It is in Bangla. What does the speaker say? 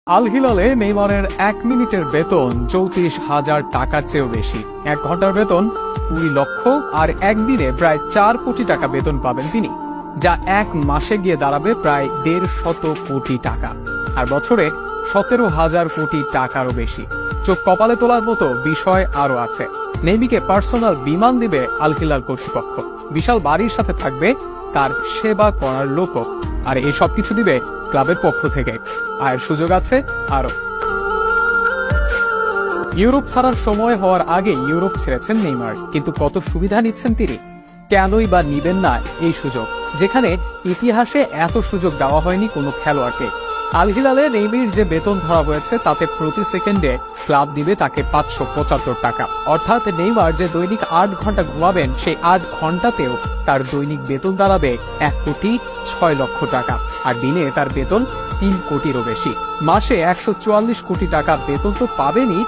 আল হিলালে নেইমারের 1 মিনিটের বেতন 34,000 টাকার চেয়েও বেশি। 1 ঘন্টার বেতন 20 লক্ষ, আর একদিনে প্রায় 4 কোটি টাকা বেতন পাবেন তিনি, যা 1 মাসে গিয়ে দাঁড়াবে প্রায় 150 কোটি টাকা, আর বছরে 17,000 কোটি টাকারও বেশি। চোখ কপালে তোলার মতো বিষয় আরো আছে। নেইমিকে পার্সোনাল বিমান দিবে আল হিলাল কর্তৃপক্ষ, বিশাল বাড়ির সাথে থাকবে তার সেবা করার লোকও, আর এই সবকিছু দিবে ক্লাবের পক্ষ থেকে। আয়ের সুযোগ আছে আরো। ইউরোপ ছাড়ার সময় হওয়ার আগে ইউরোপ ছেড়েছেন নেইমার, কিন্তু কত সুবিধা নিচ্ছেন তিনি? কেনই বা নিবেন না এই সুযোগ, যেখানে ইতিহাসে এত সুযোগ দেওয়া হয়নি কোনো খেলোয়াড়কে। আল হিলালে নেইমির যে বেতন ধরা হয়েছে তাতে প্রতি সেকেন্ডে ক্লাব দিবে তাকে 575 টাকা। অর্থাৎ নেইমার যে দৈনিক 8 ঘন্টা ঘুমাবেন, সেই 8 ঘন্টাতেও তার দৈনিক বেতন দাঁড়াবে 1,06,00,000 টাকা, আর দিনে তার বেতন 3 কোটিরও বেশি। মাসে 144 কোটি টাকা বেতন তো পাবেনই।